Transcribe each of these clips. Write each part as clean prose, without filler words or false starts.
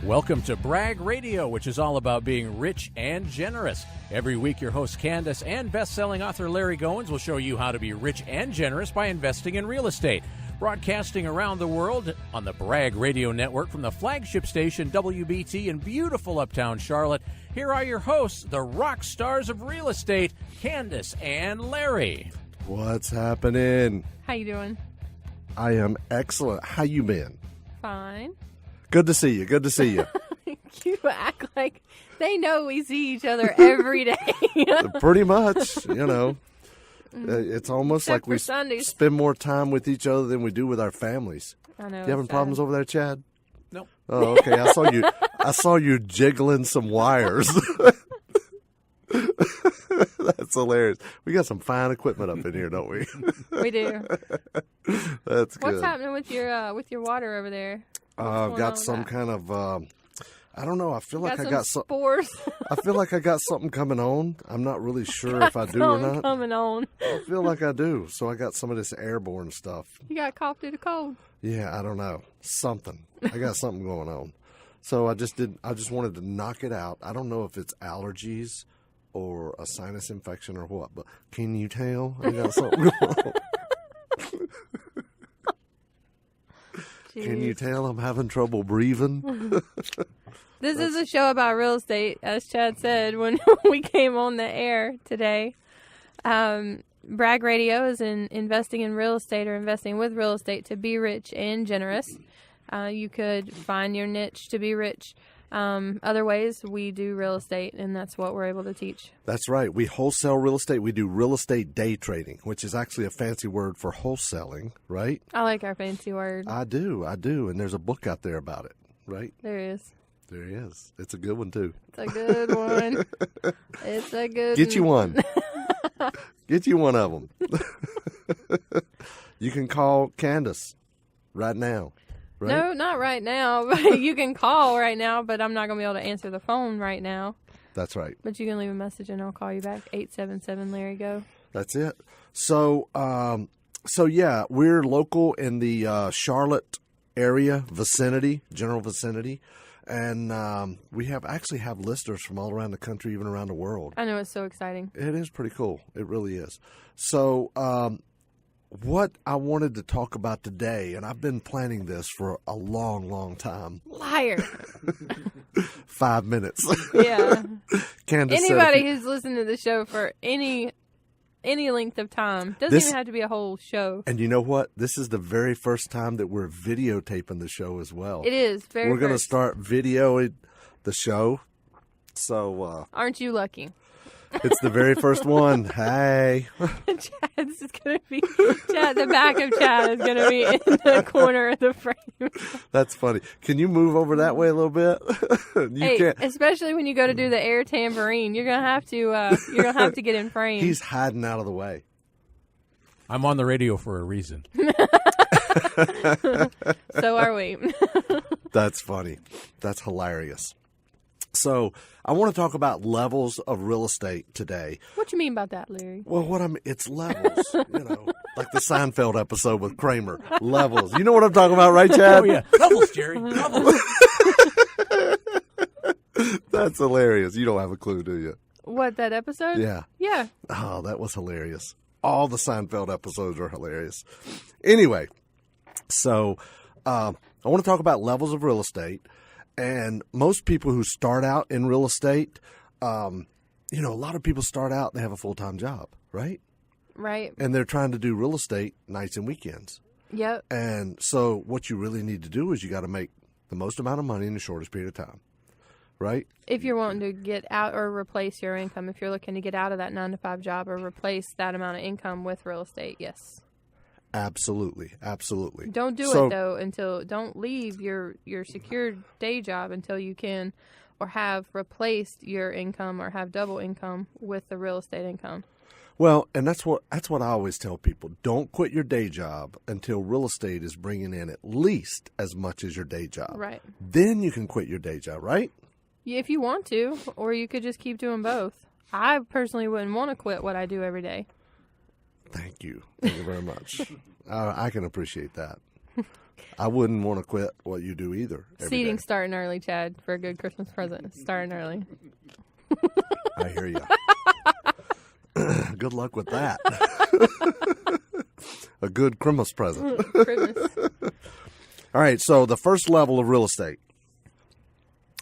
Welcome to Brag Radio, which is all about being rich and generous. Every week, your host Kandas and best-selling author Larry Goins will show you how to be rich and generous by investing in real estate. Broadcasting around the world on the Brag Radio Network from the flagship station WBT in beautiful uptown Charlotte, here are your hosts, the rock stars of real estate, Kandas and Larry. What's happening? How you doing? I am excellent. How you been? Fine. Good to see you. Good to see you. You act like they know we see each other every day. Pretty much, you know. It's almost Except like we for Sundays. spend more time with each other than we do with our families. I know. You having problems over there, Chad? No. Oh, okay. I saw you jiggling some wires. That's hilarious. We got some fine equipment up in here, don't we? We do. That's good. What's happening with your water over there? I've got some kind of I don't know. I feel like I got some spores. I feel like I got something coming on. I'm not really sure if I do or not. Coming on. I feel like I do. So I got some of this airborne stuff. You got cough through the cold. Yeah, I don't know. Something. I got something going on. So I just wanted to knock it out. I don't know if it's allergies or a sinus infection or what, but can you tell I got something going on? Can you tell I'm having trouble breathing? This is a show about real estate, as Chad said when we came on the air today. Brag Radio is in investing in real estate or investing with real estate to be rich and generous. You could find your niche to be rich. Other ways, we do real estate, and that's what we're able to teach. That's right. We wholesale real estate. We do real estate day trading, which is actually a fancy word for wholesaling, right? I like our fancy word. I do. And there's a book out there about it, right? There is. There he is. It's a good one, too. It's a good one. It's a good Get you one. Get you one of them. You can call Kandas right now. Right? No, not right now. You can call right now, but I'm not going to be able to answer the phone right now. That's right. But you can leave a message and I'll call you back. 877-LARRY-GO. That's it. So yeah, we're local in the Charlotte area, general vicinity. And we actually have listeners from all around the country, even around the world. I know, it's so exciting. It is pretty cool. It really is. So what I wanted to talk about today, and I've been planning this for a long, long time. Liar. 5 minutes. Yeah. Kandas Anybody who's listened to the show for any length of time. Doesn't even have to be a whole show. And you know what? This is the very first time that we're videotaping the show as well. It is. We're going to start videoing the show. So aren't you lucky? It's the very first one. Hey. Chad's is going to be the back of Chad is going to be in the corner of the frame. That's funny. Can you move over that way a little bit? You can't. Especially when you go to do the air tambourine, you're going to have to get in frame. He's hiding out of the way. I'm on the radio for a reason. So are we. That's funny. That's hilarious. So I want to talk about levels of real estate today. What you mean about that, Larry? Well, it's levels, like the Seinfeld episode with Kramer. Levels. You know what I'm talking about, right, Chad? Oh, yeah. Levels, Jerry. Levels. That's hilarious. You don't have a clue, do you? What, that episode? Yeah. Yeah. Oh, that was hilarious. All the Seinfeld episodes are hilarious. Anyway, so I want to talk about levels of real estate. And most people who start out in real estate, a lot of people start out, they have a full-time job, right? Right. And they're trying to do real estate nights and weekends. Yep. And so what you really need to do is you got to make the most amount of money in the shortest period of time, right? If you're wanting to get out or replace your income, if you're looking to get out of that 9-to-5 job or replace that amount of income with real estate, yes. Absolutely. Absolutely. Don't do it, though, don't leave your secured day job until you can or have replaced your income or have double income with the real estate income. Well, and that's what I always tell people. Don't quit your day job until real estate is bringing in at least as much as your day job. Right. Then you can quit your day job, right? Yeah, if you want to, or you could just keep doing both. I personally wouldn't want to quit what I do every day. Thank you. Thank you very much. I can appreciate that. I wouldn't want to quit what you do either. Seating starting early, Chad, for a good Christmas present. Starting early. I hear you. Good luck with that. A good Christmas present. Christmas. All right, so the first level of real estate.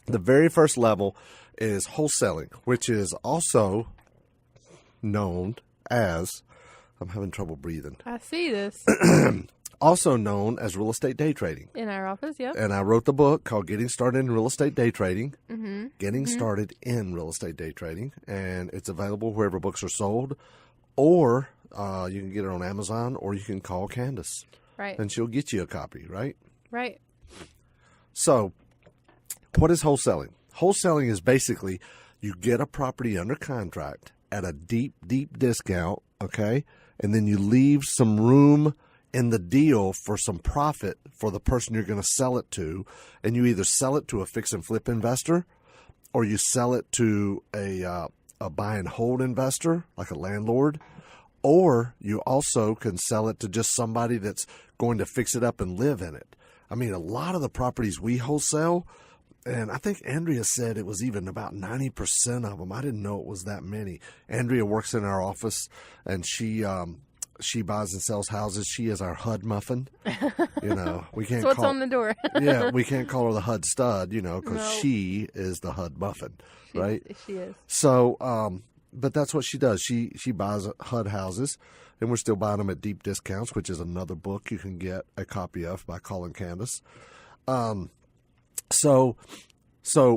The very first level is wholesaling, which is also known as, I'm having trouble breathing, I see this. also known as real estate day trading. In our office, yep. And I wrote the book called Getting Started in Real Estate Day Trading. Getting Started in Real Estate Day Trading. And it's available wherever books are sold. Or you can get it on Amazon, or you can call Kandas. Right. And she'll get you a copy, right? Right. So, what is wholesaling? Wholesaling is basically you get a property under contract at a deep, deep discount, okay? And then you leave some room in the deal for some profit for the person you're going to sell it to. And you either sell it to a fix and flip investor, or you sell it to a buy and hold investor, like a landlord, or you also can sell it to just somebody that's going to fix it up and live in it. I mean, a lot of the properties we wholesale, and I think Andrea said it was even about 90% of them. I didn't know it was that many. Andrea works in our office, and she buys and sells houses. She is our HUD muffin. You know, we can't. So what's on the door? Yeah, we can't call her the HUD stud, you know, because she is the HUD muffin, right? She is. So, but that's what she does. She buys HUD houses, and we're still buying them at deep discounts, which is another book you can get a copy of by calling Kandas. So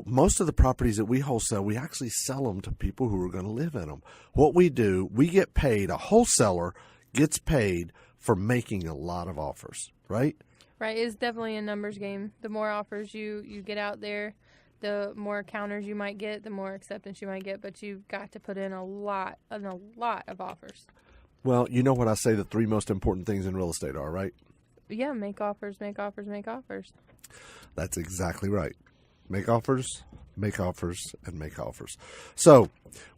most of the properties that we wholesale, we actually sell them to people who are going to live in them. What we do, we get paid. A wholesaler gets paid for making a lot of offers, right? Right. It's definitely a numbers game. The more offers you get out there, the more counters you might get, the more acceptance you might get. But you've got to put in a lot of offers. Well, you know what I say the three most important things in real estate are, right? Yeah, make offers, make offers, make offers. That's exactly right. Make offers, and make offers. So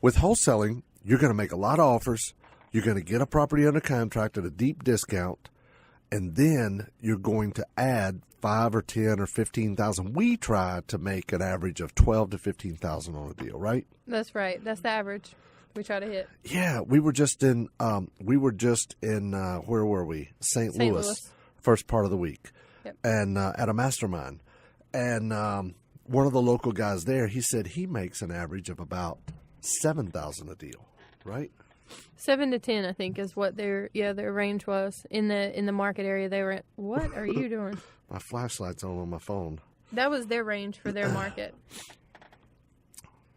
with wholesaling, you're going to make a lot of offers. You're going to get a property under contract at a deep discount, and then you're going to add 5 or 10 or 15,000. We try to make an average of 12 to 15,000 on a deal, right? That's right. That's the average we try to hit. Yeah, we were just in where were we? St. Louis, first part of the week. Yep. And at a mastermind. And one of the local guys there, he said he makes an average of about 7,000 a deal, right? 7 to 10, I think, is what their range was in the market area they were at. What are you doing? My flashlight's on my phone. That was their range for their market.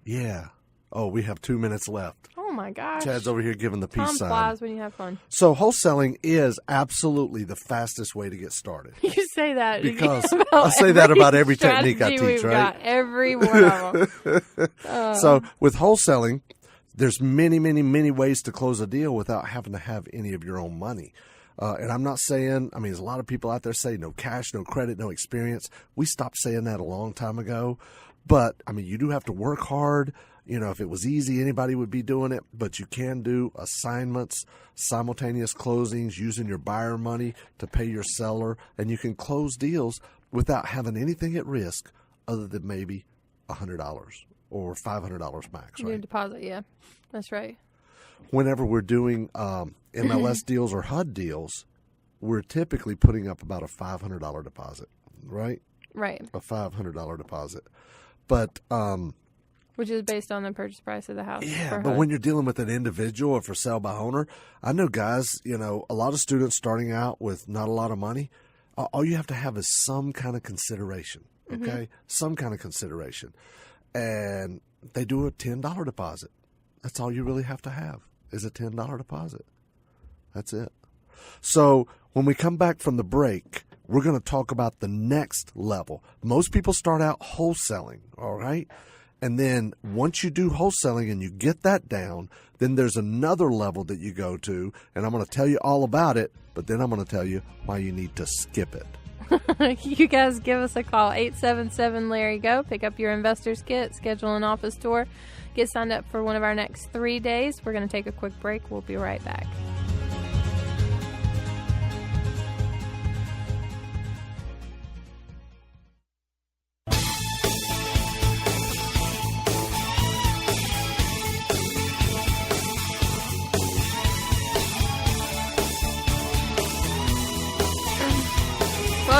Yeah. Oh, we have 2 minutes left. Oh my gosh. Chad's over here giving the peace Time sign. flies when you have fun. So wholesaling is absolutely the fastest way to get started. You say that because I say that about every technique I teach, we've right? Got every one of them. So with wholesaling, there's many, many, many ways to close a deal without having to have any of your own money. And I'm not saying, there's a lot of people out there say no cash, no credit, no experience. We stopped saying that a long time ago. But, you do have to work hard. If it was easy, anybody would be doing it. But you can do assignments, simultaneous closings, using your buyer money to pay your seller. And you can close deals without having anything at risk other than maybe $100 or $500 max, right? Your deposit, yeah. That's right. Whenever we're doing MLS deals or HUD deals, we're typically putting up about a $500 deposit, right? Right. A $500 deposit. But which is based on the purchase price of the house. Yeah, but when you're dealing with an individual or for sale by owner, I know guys, a lot of students starting out with not a lot of money, all you have to have is some kind of consideration, okay? Mm-hmm. Some kind of consideration. And they do a $10 deposit. That's all you really have to have is a $10 deposit. That's it. So when we come back from the break, we're going to talk about the next level. Most people start out wholesaling, all right? And then once you do wholesaling and you get that down, then there's another level that you go to, and I'm going to tell you all about it, but then I'm going to tell you why you need to skip it. You guys give us a call, 877-LARRY-GO. Pick up your investor's kit, schedule an office tour, get signed up for one of our next 3 days. We're going to take a quick break. We'll be right back.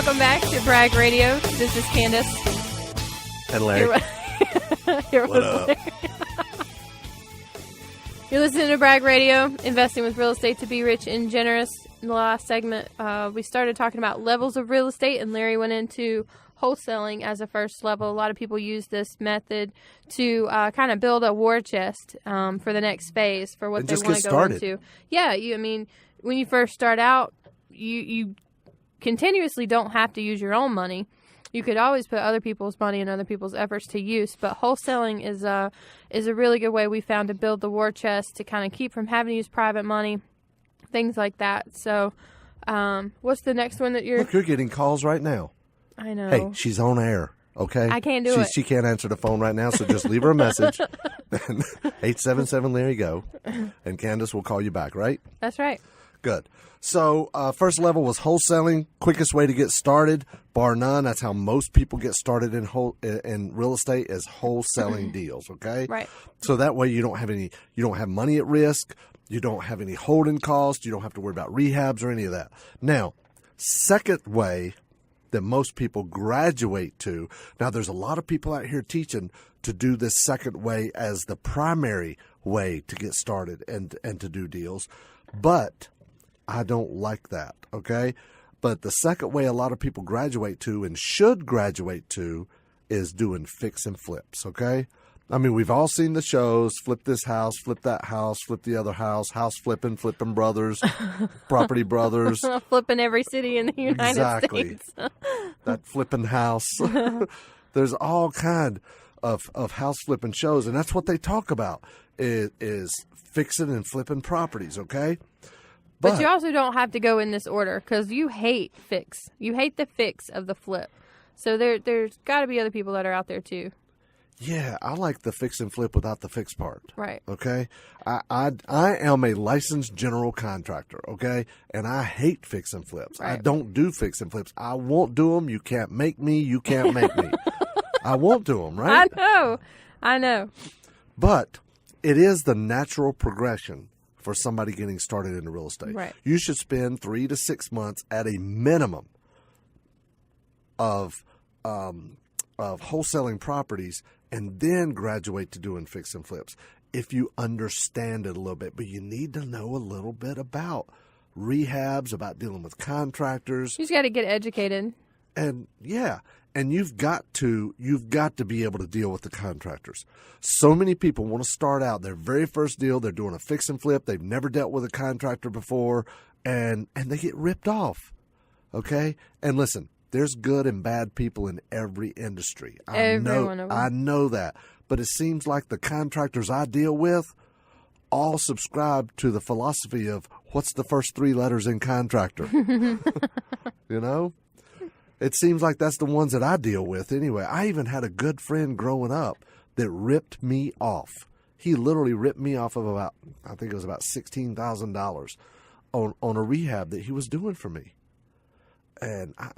Welcome back to Bragg Radio. This is Kandas. And Larry. What up? You're listening to Bragg Radio, investing with real estate to be rich and generous. In the last segment, we started talking about levels of real estate, and Larry went into wholesaling as a first level. A lot of people use this method to kind of build a war chest for the next phase for what they want to go into. Yeah, when you first start out, you continuously don't have to use your own money. You could always put other people's money and other people's efforts to use, but wholesaling is a really good way we found to build the war chest to kind of keep from having to use private money, things like that. So, what's the next one that you're... Look, you're getting calls right now. I know. Hey, she's on air, okay? I can't do it. She can't answer the phone right now, so just leave her a message. 877-LARRY-GO, and Kandas will call you back, right? That's right. Good. So first level was wholesaling. Quickest way to get started, bar none. That's how most people get started in real estate, is wholesaling deals. Okay, right. So that way you don't have money at risk. You don't have any holding costs. You don't have to worry about rehabs or any of that. Now, second way that most people graduate to. Now, there's a lot of people out here teaching to do this second way as the primary way to get started and to do deals, but I don't like that, okay? But the second way a lot of people graduate to and should graduate to is doing fix and flips, okay? I mean, we've all seen the shows, flip this house, flip that house, flip the other house flipping brothers, property brothers. Flipping every city in the United States. That flipping house. There's all kind of house flipping shows, and that's what they talk about is fixing and flipping properties, okay? But you also don't have to go in this order because you hate fix. You hate the fix of the flip. So there's got to be other people that are out there too. Yeah, I like the fix and flip without the fix part. Right. Okay? I am a licensed general contractor, okay? And I hate fix and flips. Right. I don't do fix and flips. I won't do them. You can't make me. You can't make me. I won't do them, right? I know. But it is the natural progression for somebody getting started in real estate. Right. You should spend 3 to 6 months at a minimum of wholesaling properties and then graduate to doing fix and flips if you understand it a little bit. But you need to know a little bit about rehabs, about dealing with contractors. You just got to get educated. And yeah, and you've got to be able to deal with the contractors. So many people want to start out their very first deal. They're doing a fix and flip. They've never dealt with a contractor before, and they get ripped off. Okay, and listen, there's good and bad people in every industry. I know that, but it seems like the contractors I deal with all subscribe to the philosophy of what's the first 3 letters in contractor. You know? It seems like that's the ones that I deal with anyway. I even had a good friend growing up that ripped me off. He literally ripped me off of about $16,000 on a rehab that he was doing for me. And I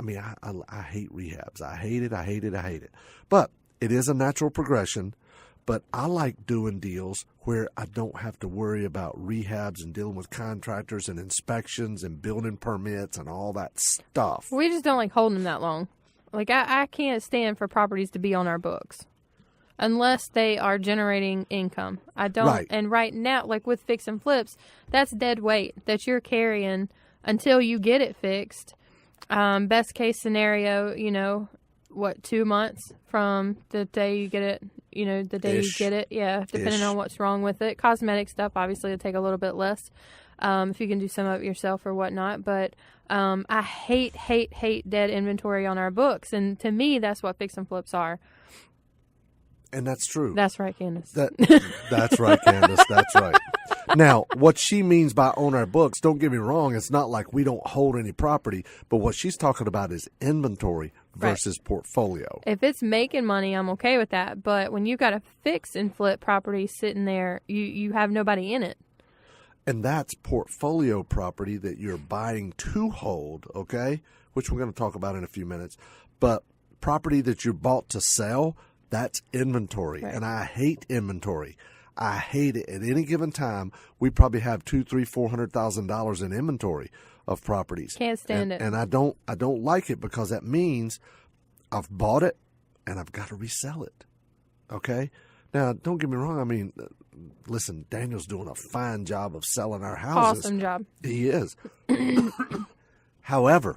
hate rehabs. I hate it. But it is a natural progression. But I like doing deals where I don't have to worry about rehabs and dealing with contractors and inspections and building permits and all that stuff. We just don't like holding them that long. Like, I can't stand for properties to be on our books unless they are generating income. I don't. Right. And right now, like with fix and flips, that's dead weight that you're carrying until you get it fixed. Best case scenario, 2 months from the day you get it, the day you get it. Yeah, depending on what's wrong with it. Cosmetic stuff, obviously, will take a little bit less if you can do some of it yourself or whatnot. But I hate dead inventory on our books. And to me, that's what fix and flips are. And that's true. That's right, Kandas. That's right, Kandas. That's right. Now, what she means by on our books, don't get me wrong, it's not like we don't hold any property, but what she's talking about is inventory versus portfolio. If it's making money, I'm okay with that. But when you got a fix and flip property sitting there, you have nobody in it. And that's portfolio property that you're buying to hold, okay, which we're going to talk about in a few minutes. But property that you bought to sell, that's inventory. Right. And I hate inventory. I hate it. At any given time, we probably have $200,000-$400,000 in inventory of properties. Can't stand it. And I don't like it because that means I've bought it and I've got to resell it. Okay? Now, don't get me wrong. I mean, listen, Daniel's doing a fine job of selling our houses. Awesome job. He is. However,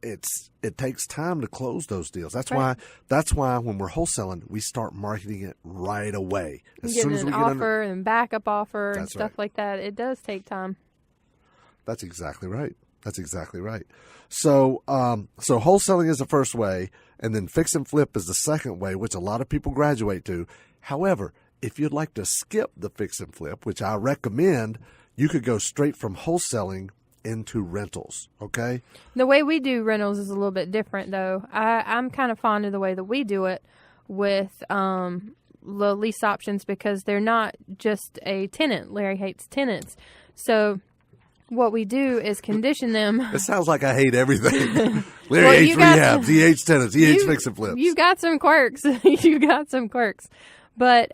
it takes time to close those deals. That's right. why when we're wholesaling, we start marketing it right away. As soon as we an get offer and backup offer and That's stuff right. like that. It does take time. That's exactly right. So, so wholesaling is the first way, and then fix and flip is the second way, which a lot of people graduate to. However, if you'd like to skip the fix and flip, which I recommend, you could go straight from wholesaling into rentals. Okay. The way we do rentals is a little bit different, though. I'm kind of fond of the way that we do it with the lease options because they're not just a tenant. Larry hates tenants. So what we do is condition them. It sounds like I hate everything. Larry hates rehabs. He hates tenants. He hates fix and flips. You've got some quirks. But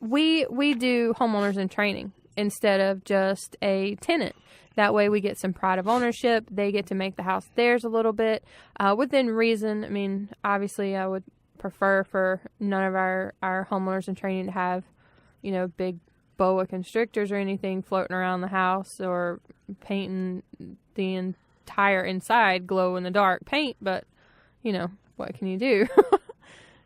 we do homeowners in training instead of just a tenant. That way we get some pride of ownership. They get to make the house theirs a little bit within reason. I mean, obviously I would prefer for none of our homeowners in training to have, big boa constrictors or anything floating around the house or painting the entire inside glow in the dark paint. But, what can you do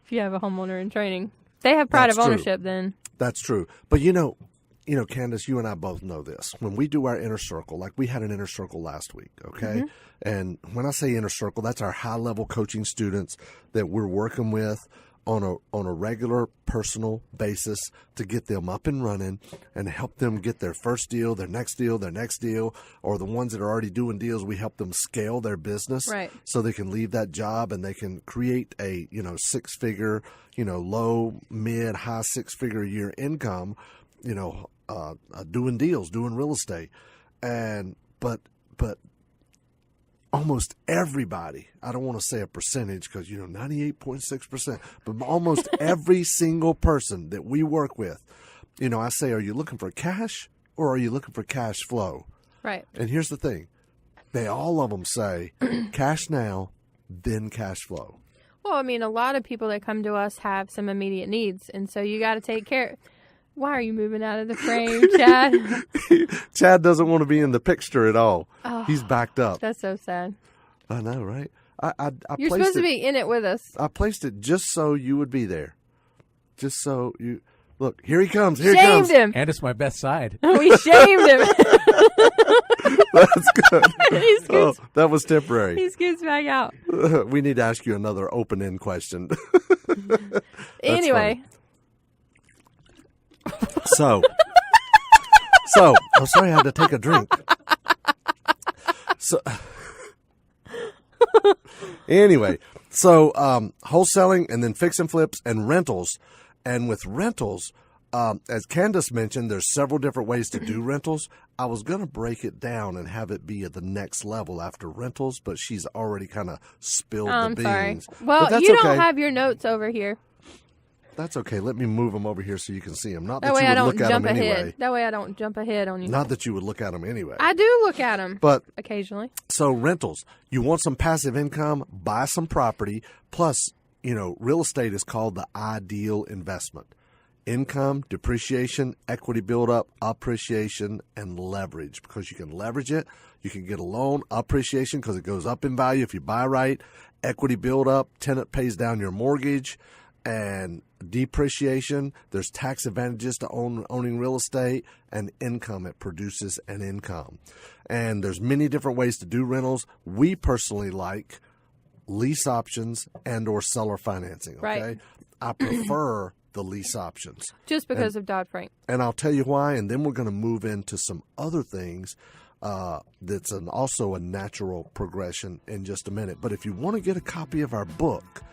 if you have a homeowner in training? They have pride of ownership then. That's true. But, Kandas, you and I both know this. When we do our inner circle, like we had an inner circle last week, okay? Mm-hmm. And when I say inner circle, that's our high-level coaching students that we're working with on a regular personal basis to get them up and running and help them get their first deal, their next deal, or the ones that are already doing deals, we help them scale their business right. so they can leave that job and they can create a, six-figure, low, mid, high six-figure a year income, doing deals, doing real estate. But almost everybody, I don't want to say a percentage because, 98.6%, but almost every single person that we work with, I say, are you looking for cash or are you looking for cash flow? Right. And here's the thing. All of them say cash now, then cash flow. Well, I mean, a lot of people that come to us have some immediate needs. And so you got to take care. Why are you moving out of the frame, Chad? Chad doesn't want to be in the picture at all. Oh, he's backed up. That's so sad. I know, right? You're supposed to be in it with us. I placed it just so you would be there. Just so you... Look, here he comes. Here he comes. Shamed him. And it's my best side. We shamed him. That's good. That was temporary. He scoots back out. We need to ask you another open-end question. Anyway... So, I'm sorry I had to take a drink. Anyway, wholesaling and then fix and flips and rentals. And with rentals, as Kandas mentioned, there's several different ways to do rentals. I was going to break it down and have it be at the next level after rentals, but she's already kind of spilled the beans. Sorry. Well, you don't have your notes over here. That's okay. Let me move them over here so you can see them. Not that that way you would I don't look at jump them ahead. anyway. That way I don't jump ahead on you. Not that you would look at them anyway. I do look at them, but occasionally. So rentals, you want some passive income, buy some property. Plus, real estate is called the I.D.E.A.L investment. Income, depreciation, equity buildup, appreciation, and leverage. Because you can leverage it. You can get a loan, appreciation because it goes up in value if you buy right. Equity buildup, tenant pays down your mortgage. And depreciation, there's tax advantages to owning real estate, and income, it produces an income. And there's many different ways to do rentals. We personally like lease options and or seller financing, okay? Right. I prefer the lease options. Just because of Dodd-Frank. And I'll tell you why, and then we're going to move into some other things that's also a natural progression in just a minute. But if you want to get a copy of our book,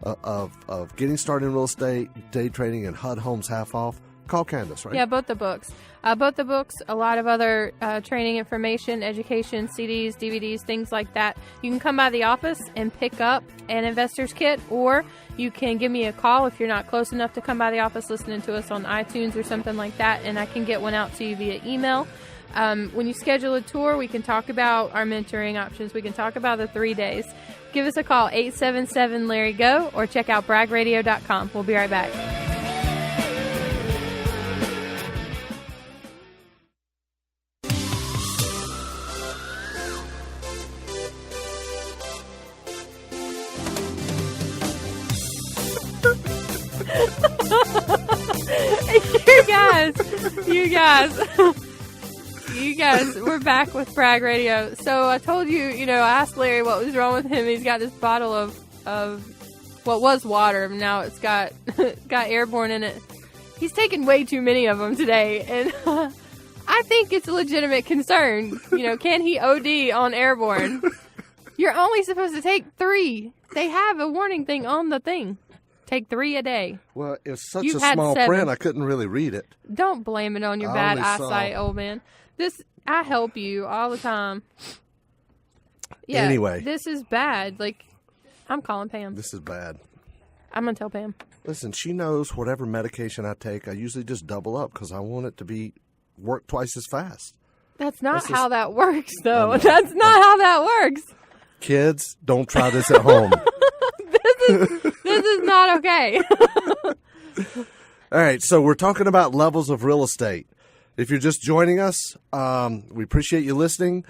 of getting started in real estate, day trading, and HUD Homes half off, call Kandas, right? Yeah, both the books. Both the books, a lot of other training information, education, CDs, DVDs, things like that. You can come by the office and pick up an investor's kit, or you can give me a call if you're not close enough to come by the office listening to us on iTunes or something like that, and I can get one out to you via email. When you schedule a tour, we can talk about our mentoring options. We can talk about the 3 days. Give us a call, 877-LARRY-GO, or check out bragradio.com. We'll be right back. You guys, we're back with Brag Radio. So I told you, I asked Larry what was wrong with him. He's got this bottle of what was water. Now it's got airborne in it. He's taken way too many of them today, and I think it's a legitimate concern. Can he OD on airborne? You're only supposed to take 3. They have a warning thing on the thing. Take 3 a day. Well, it's such a small print, I couldn't really read it. Don't blame it on your bad eyesight, old man. I help you all the time. Yeah, anyway. This is bad. I'm calling Pam. This is bad. I'm going to tell Pam. Listen, she knows whatever medication I take, I usually just double up because I want it to work twice as fast. That's not how that works, though. That's not how that works. Kids, don't try this at home. This is not okay. All right, so we're talking about levels of real estate. If you're just joining us, we appreciate you listening.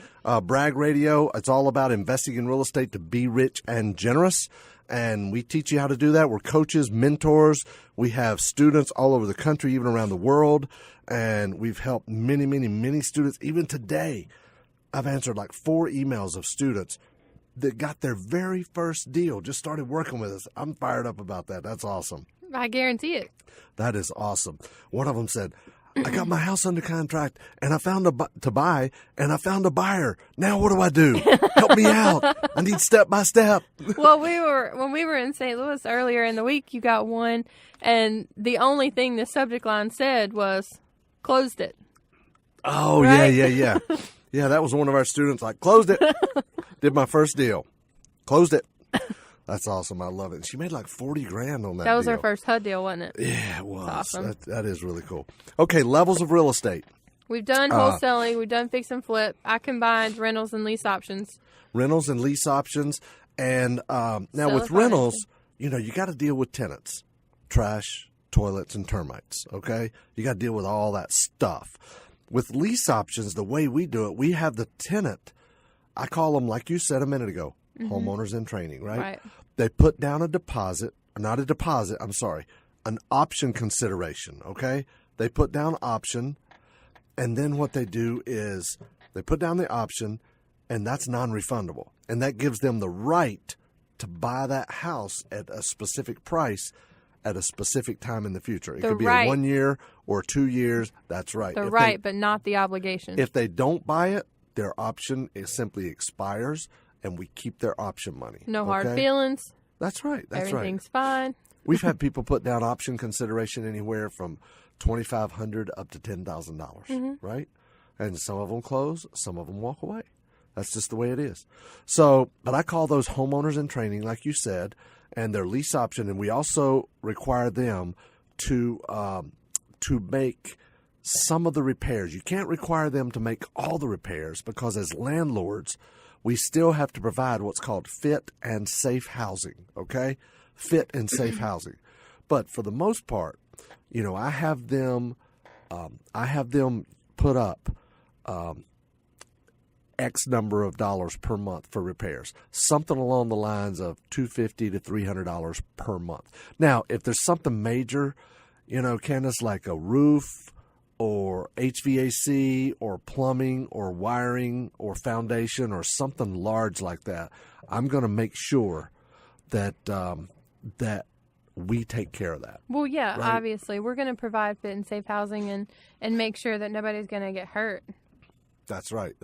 Brag Radio, it's all about investing in real estate to be rich and generous. And we teach you how to do that. We're coaches, mentors. We have students all over the country, even around the world. And we've helped many, many, many students. Even today, I've answered like 4 emails of students that got their very first deal, just started working with us. I'm fired up about that. That's awesome. I guarantee it. That is awesome. One of them said, I got my house under contract, and I found to buy, and I found a buyer. Now what do I do? Help me out. I need step by step. Well, when we were in St. Louis earlier in the week, you got one, and the only thing the subject line said was, closed it. Oh, right? Yeah. Yeah, that was one of our students. Like, closed it. Did my first deal. Closed it. That's awesome. I love it. She made like $40,000 on that That was deal. her first HUD deal, wasn't it? Yeah, it was. That's awesome. That is really cool. Okay, levels of real estate. We've done wholesaling. We've done fix and flip. I combined rentals and lease options. Rentals and lease options. And now with rentals, you got to deal with tenants, trash, toilets, and termites, okay? You got to deal with all that stuff. With lease options, the way we do it, we have the tenant, I call them, like you said a minute ago, homeowners in training, right? They put down an option consideration, okay? They put down option, and then what they do is they put down the option, and that's non-refundable. And that gives them the right to buy that house at a specific price at a specific time in the future. It could be a 1 year or 2 years. That's right. But not the obligation. If they don't buy it, their option simply expires, and we keep their option money. No hard feelings. That's right. Everything's fine. We've had people put down option consideration anywhere from $2,500 up to $10,000, right? And some of them close, some of them walk away. That's just the way it is. So, but I call those homeowners in training, like you said, and their lease option, and we also require them to make some of the repairs. You can't require them to make all the repairs because as landlords, we still have to provide what's called fit and safe housing, okay? Fit and safe housing. But for the most part, I have them put up X number of dollars per month for repairs, something along the lines of $250 to $300 per month. Now, if there's something major, Kandas, like a roof or HVAC or plumbing or wiring or foundation or something large like that, I'm going to make sure that that we take care of that. Well, yeah, right? Obviously. We're going to provide fit and safe housing and make sure that nobody's going to get hurt. That's right.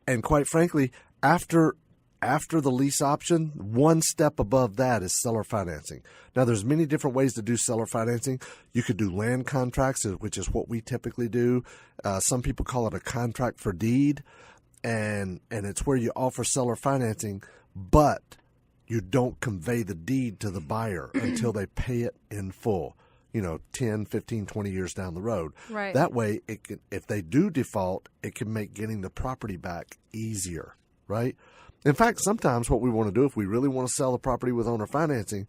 And quite frankly, after After the lease option, one step above that is seller financing. Now, there's many different ways to do seller financing. You could do land contracts, which is what we typically do. Some people call it a contract for deed, and it's where you offer seller financing, but you don't convey the deed to the buyer until they pay it in full, 10, 15, 20 years down the road. Right. That way, if they do default, it can make getting the property back easier, right? In fact, sometimes what we want to do, if we really want to sell the property with owner financing,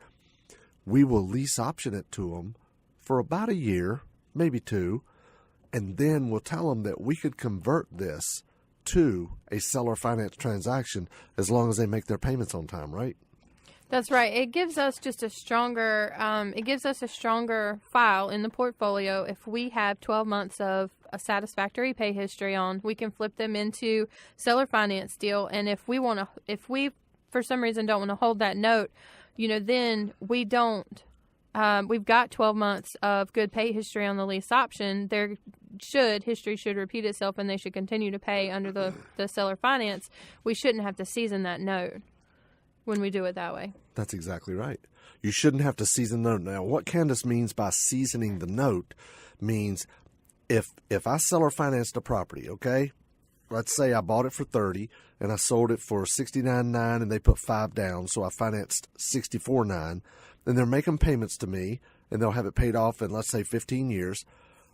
we will lease option it to them for about a year, maybe 2, and then we'll tell them that we could convert this to a seller finance transaction as long as they make their payments on time, right? That's right. It gives us just a stronger, file in the portfolio. If we have 12 months of a satisfactory pay history on, we can flip them into seller finance deal. And if we for some reason don't want to hold that note, then we don't. We've got 12 months of good pay history on the lease option. History should repeat itself, and they should continue to pay under the seller finance. We shouldn't have to season that note when we do it that way. That's exactly right. You shouldn't have to season the note. Now, what Kandas means by seasoning the note means if I seller financed a property, okay, let's say I bought it for $30 and I sold it for $69.9 and they put $5 down, so I financed $64.9, and they're making payments to me and they'll have it paid off in, let's say, 15 years.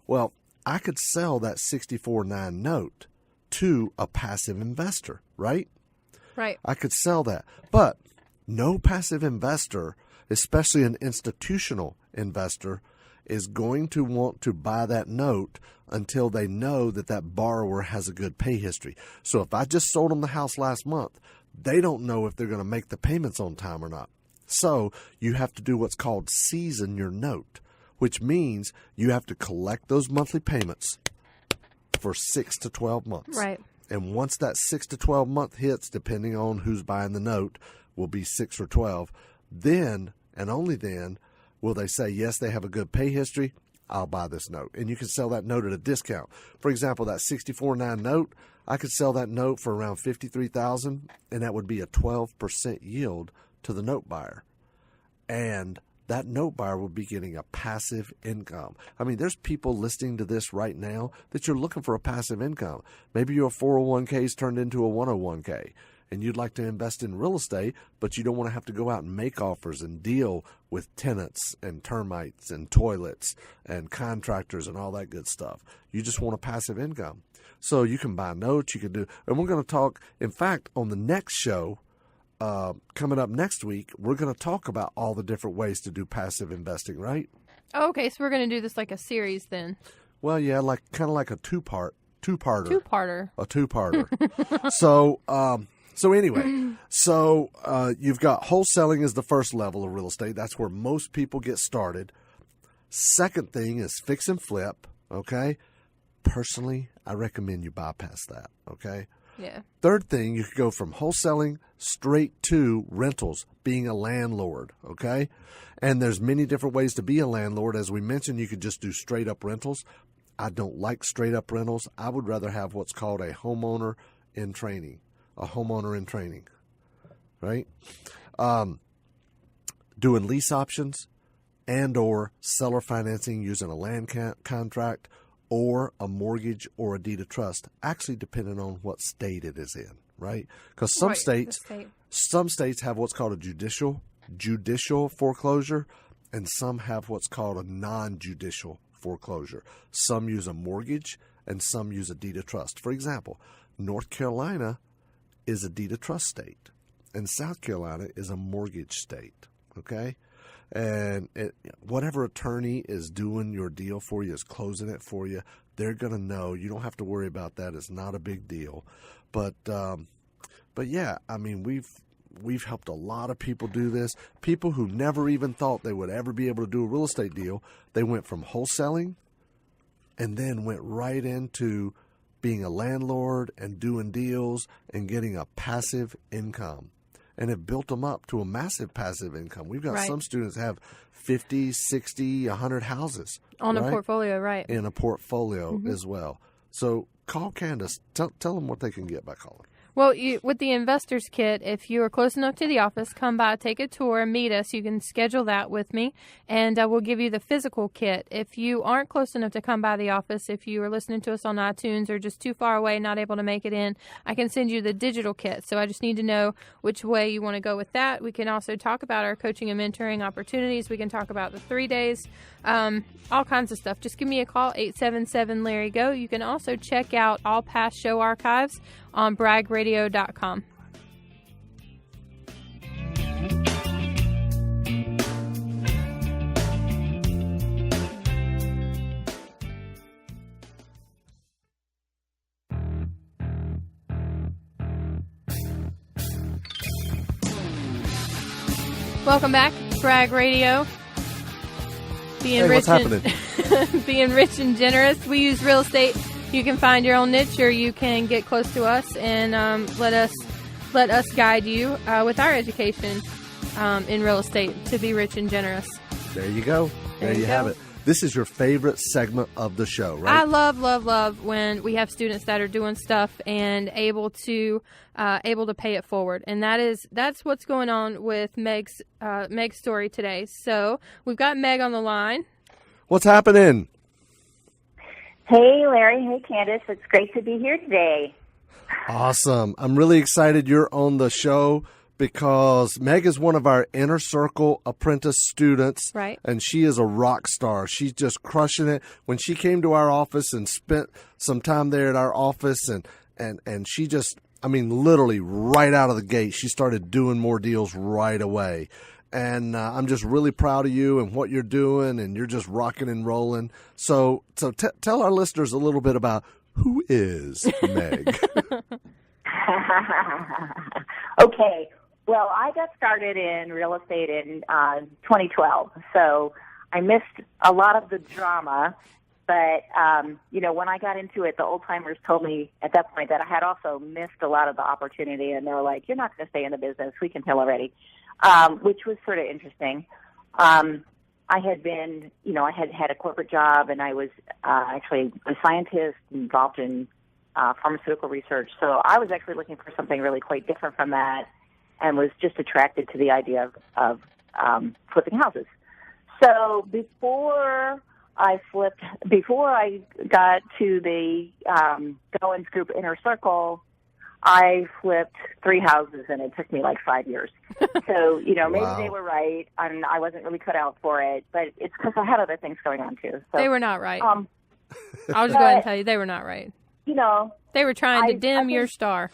Well, I could sell that $64.9 note to a passive investor, right? Right. I could sell that. But no passive investor, especially an institutional investor, is going to want to buy that note until they know that borrower has a good pay history. So if I just sold them the house last month, they don't know if they're going to make the payments on time or not. So you have to do what's called season your note, which means you have to collect those monthly payments for 6 to 12 months. Right. And once that 6 to 12 month hits, depending on who's buying the note, will be 6 or 12, then and only then will they say, yes, they have a good pay history, I'll buy this note. And you can sell that note at a discount. For example, that $64.9 note, I could sell that note for around $53,000, and that would be a 12% yield to the note buyer. And that note buyer will be getting a passive income. I mean, there's people listening to this right now that you're looking for a passive income. Maybe your 401k is turned into a 101k, and you'd like to invest in real estate, but you don't want to have to go out and make offers and deal with tenants and termites and toilets and contractors and all that good stuff. You just want a passive income. So you can buy notes, you can do, and we're going to talk, in fact, on the next show, coming up next week, we're going to talk about all the different ways to do passive investing, right? Oh, okay, so we're going to do this like a series then. Well, yeah, kind of like a two-parter. A two-parter. So anyway, you've got wholesaling is the first level of real estate. That's where most people get started. Second thing is fix and flip, okay? Personally, I recommend you bypass that, okay? Yeah. Third thing, you could go from wholesaling straight to rentals, being a landlord, okay? And there's many different ways to be a landlord. As we mentioned, you could just do straight up rentals. I don't like straight up rentals. I would rather have what's called a homeowner in training, right? Doing lease options and or seller financing using a land contract or a mortgage or a deed of trust, actually depending on what state it is in, right? Because some states have what's called a judicial foreclosure, and some have what's called a non-judicial foreclosure. Some use a mortgage and some use a deed of trust. For example, North Carolina is a deed of trust state, and South Carolina is a mortgage state, okay? And whatever attorney is doing your deal for you, is closing it for you, they're going to know. You don't have to worry about that. It's not a big deal. But yeah, I mean, we've helped a lot of people do this. People who never even thought they would ever be able to do a real estate deal. They went from wholesaling and then went right into being a landlord and doing deals and getting a passive income. And have built them up to a massive passive income. We've got some students have 50, 60, 100 houses. On a portfolio, right. In a portfolio as well. So call Kandas. Tell them what they can get by calling. Well, with the Investor's Kit, if you are close enough to the office, come by, take a tour, meet us. You can schedule that with me, and we'll give you the physical kit. If you aren't close enough to come by the office, if you are listening to us on iTunes or just too far away, not able to make it in, I can send you the digital kit. So I just need to know which way you want to go with that. We can also talk about our coaching and mentoring opportunities. We can talk about the 3 days, all kinds of stuff. Just give me a call, 877-LARRY-GO. You can also check out all past show archives on bragradio.com. Welcome back, Brag Radio. Being what's happening? Being rich and generous. We use real estate. You can find your own niche, or you can get close to us and let us guide you with our education in real estate to be rich and generous. There you go. There you have it. This is your favorite segment of the show, right? I love when we have students that are doing stuff and able to pay it forward, and that's what's going on with Meg's story today. So we've got Meg on the line. What's happening? Hey, Larry. Hey, Kandas. It's great to be here today. Awesome. I'm really excited you're on the show because Meg is one of our Inner Circle apprentice students. Right. And she is a rock star. She's just crushing it. When she came to our office and spent some time there at our office and she just, I mean, literally right out of the gate, she started doing more deals right away. And I'm just really proud of you and what you're doing, and you're just rocking and rolling. So tell our listeners a little bit about who is Meg. Okay. Well, I got started in real estate in 2012, so I missed a lot of the drama. But, when I got into it, the old-timers told me at that point that I had also missed a lot of the opportunity, and they were like, you're not going to stay in the business. We can tell already. Which was sort of interesting. I had been, I had a corporate job, and I was actually a scientist involved in pharmaceutical research. So I was actually looking for something really quite different from that, and was just attracted to the idea of flipping houses. So before I got to the Goins Group Inner Circle, I flipped 3 houses, and it took me like 5 years. So, maybe Wow. they were right, and I wasn't really cut out for it, but it's because I had other things going on, too. So, They were not right. I'll just go ahead and tell you, they were not right. They were trying to dim your star.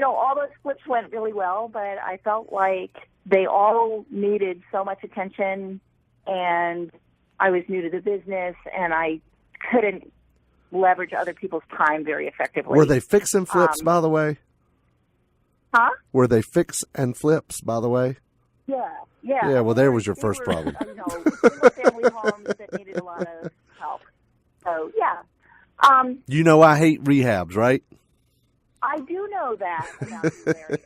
All those flips went really well, but I felt like they all needed so much attention, and I was new to the business, and I couldn't leverage other people's time very effectively. Were they fix and flips, by the way? Huh? Were they fix and flips, by the way? Yeah. Yeah, well, there was your first problem. Single-family homes that needed a lot of help. So, yeah. I hate rehabs, right? I do know that about you, Larry.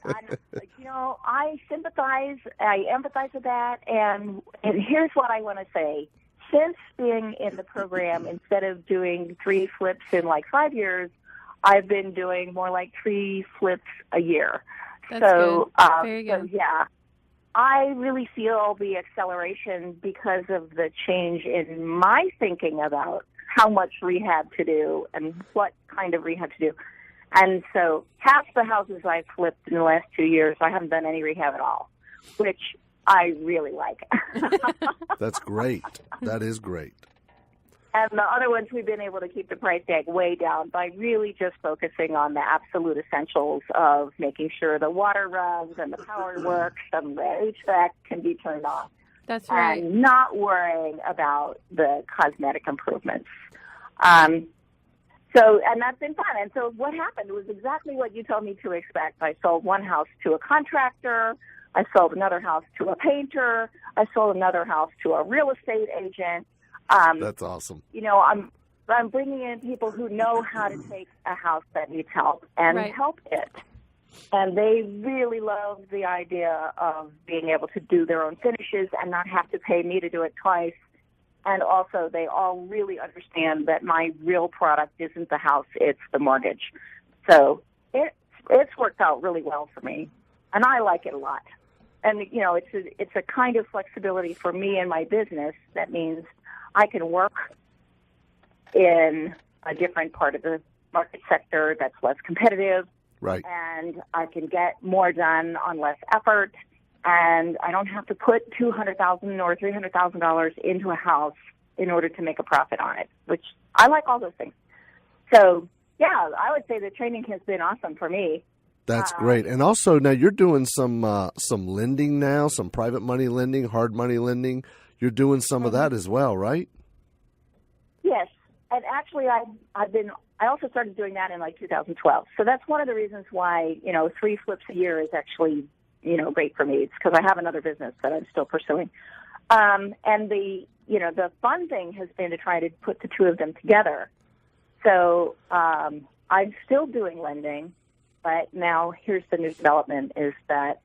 I sympathize, I empathize with that, and here's what I want to say. Since being in the program, instead of doing 3 flips in like 5 years, I've been doing more like 3 flips a year. That's good. Very good. So, yeah, I really feel the acceleration because of the change in my thinking about how much rehab to do and what kind of rehab to do. And so half the houses I've flipped in the last 2 years, I haven't done any rehab at all, which I really like. That's great. That is great. And the other ones, we've been able to keep the price tag way down by really just focusing on the absolute essentials of making sure the water runs and the power works and the HVAC can be turned on. That's right. And not worrying about the cosmetic improvements. And that's been fun. And so what happened was exactly what you told me to expect. I sold one house to a contractor. I sold another house to a painter. I sold another house to a real estate agent. That's awesome. I'm bringing in people who know how to take a house that needs help and help it. And they really love the idea of being able to do their own finishes and not have to pay me to do it twice. And also, they all really understand that my real product isn't the house, it's the mortgage. So it's worked out really well for me, and I like it a lot. And, you know, it's a kind of flexibility for me and my business that means I can work in a different part of the market sector that's less competitive. Right. And I can get more done on less effort, and I don't have to put $200,000 or $300,000 into a house in order to make a profit on it, which I like all those things. So, yeah, I would say the training has been awesome for me. That's great. And also, now you're doing some lending now, some private money lending, hard money lending. You're doing some of that as well, right? Yes. And actually, I also started doing that in like 2012. So that's one of the reasons why, you know, 3 flips a year is actually, you know, great for me. It's because I have another business that I'm still pursuing. And the fun thing has been to try to put the two of them together. So I'm still doing lending, but now here's the new development is that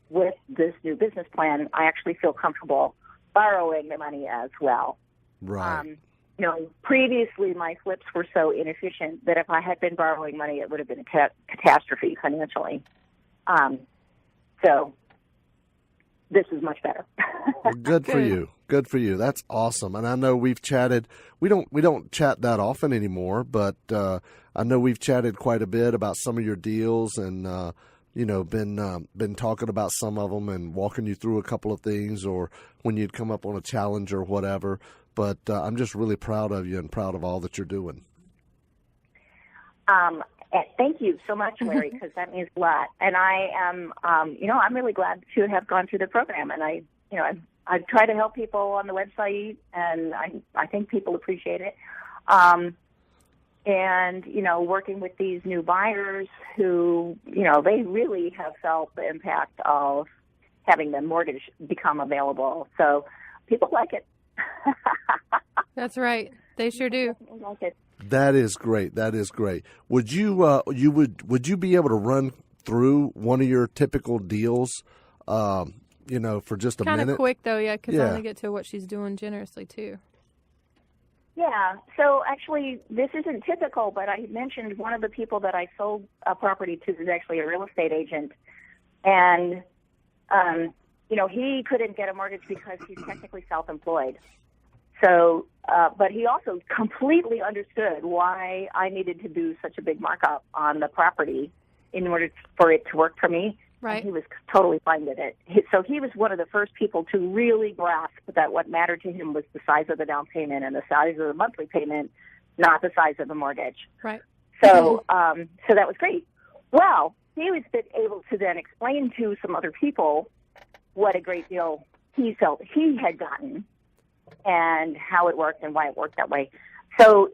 with this new business plan, I actually feel comfortable borrowing the money as well. Right. You know, previously my flips were so inefficient that if I had been borrowing money, it would have been a catastrophe financially. So this is much better. Well, good for you. Good for you. That's awesome. And I know we've chatted. We don't chat that often anymore, but I know we've chatted quite a bit about some of your deals and been talking about some of them and walking you through a couple of things or when you'd come up on a challenge or whatever. But I'm just really proud of you and proud of all that you're doing. Thank you so much, Larry, because that means a lot. And I am, I'm really glad to have gone through the program. And I try to help people on the website, and I think people appreciate it. And, you know, working with these new buyers who, you know, they really have felt the impact of having the mortgage become available. So people like it. That's right. They sure do. Like it. That is great. That is great. Would you would you be able to run through one of your typical deals, for just a minute? Kind of quick though, yeah, because I want to get to what she's doing generously too. Yeah. So actually, this isn't typical, but I mentioned one of the people that I sold a property to is actually a real estate agent, and he couldn't get a mortgage because he's technically self-employed. So, but he also completely understood why I needed to do such a big markup on the property in order for it to work for me. Right. And he was totally fine with it. So he was one of the first people to really grasp that what mattered to him was the size of the down payment and the size of the monthly payment, not the size of the mortgage. Right. So, so that was great. Well, he was able to then explain to some other people what a great deal he felt he had gotten and how it worked and why it worked that way. So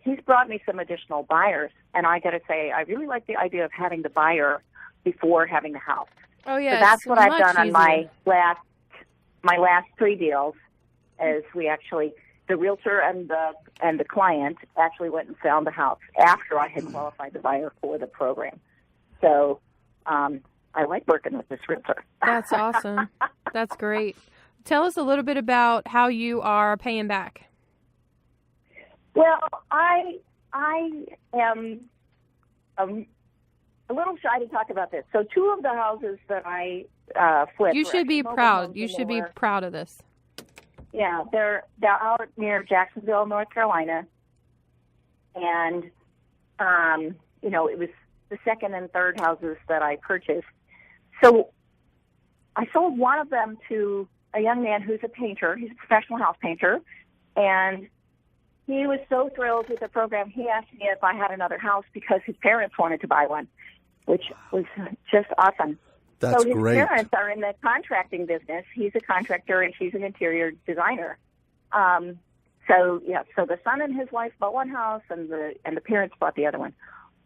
he's brought me some additional buyers, and I got to say, I really like the idea of having the buyer before having the house. Oh yeah, so that's what I've done easier. on my last 3 deals. Is the realtor and the client actually went and found the house after I had qualified the buyer for the program. So I like working with this realtor. That's awesome. That's great. Tell us a little bit about how you are paying back. Well, I am a little shy to talk about this. So 2 of the houses that I flipped. You should be proud. You should be proud of this. Yeah, they're out near Jacksonville, North Carolina, and it was the second and third houses that I purchased. So I sold one of them to a young man who's a painter. He's a professional house painter, and he was so thrilled with the program. He asked me if I had another house because his parents wanted to buy one, which was just awesome. That's so his great. Parents are in the contracting business. He's a contractor and she's an interior designer. So the son and his wife bought one house, and the parents bought the other one.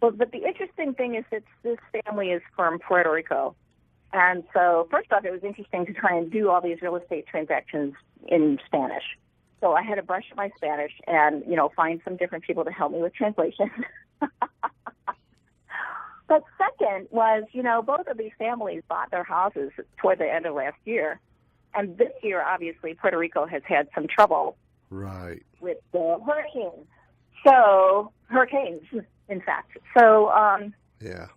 Well, but the interesting thing is that this family is from Puerto Rico. And so first off, it was interesting to try and do all these real estate transactions in Spanish. So I had to brush up my Spanish and, find some different people to help me with translation. But second was, both of these families bought their houses toward the end of last year. And this year, obviously, Puerto Rico has had some trouble Right. with the hurricanes, in fact. So, Yeah.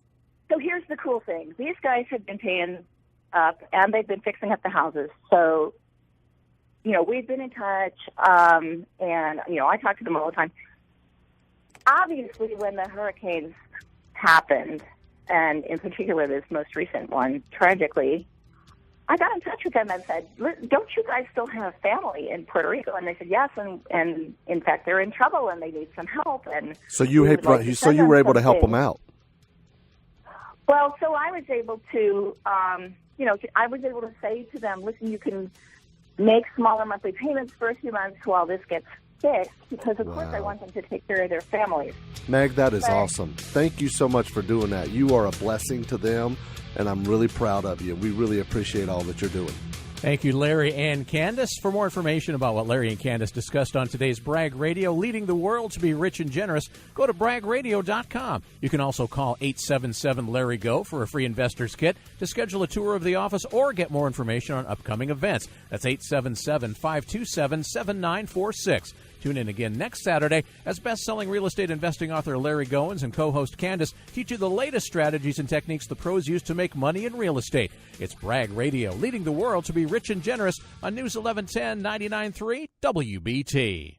so here's the cool thing. These guys have been paying up, and they've been fixing up the houses. So, we've been in touch, and, I talk to them all the time. Obviously, when the hurricanes happened, and in particular this most recent one, tragically, I got in touch with them and said, don't you guys still have family in Puerto Rico? And they said, yes, and in fact, they're in trouble and they need some help. And so you were able to help them out. Well, so I was able to, I was able to say to them, listen, you can make smaller monthly payments for a few months while this gets fixed, because, of course, I want them to take care of their families. Meg, that is awesome. Thank you so much for doing that. You are a blessing to them, and I'm really proud of you. We really appreciate all that you're doing. Thank you, Larry and Kandas. For more information about what Larry and Kandas discussed on today's Bragg Radio, leading the world to be rich and generous, go to braggradio.com. You can also call 877-LARRY-GO for a free investor's kit to schedule a tour of the office or get more information on upcoming events. That's 877-527-7946. Tune in again next Saturday as best-selling real estate investing author Larry Goins and co-host Kandas teach you the latest strategies and techniques the pros use to make money in real estate. It's Bragg Radio, leading the world to be rich and generous on News 1110 99.3 WBT.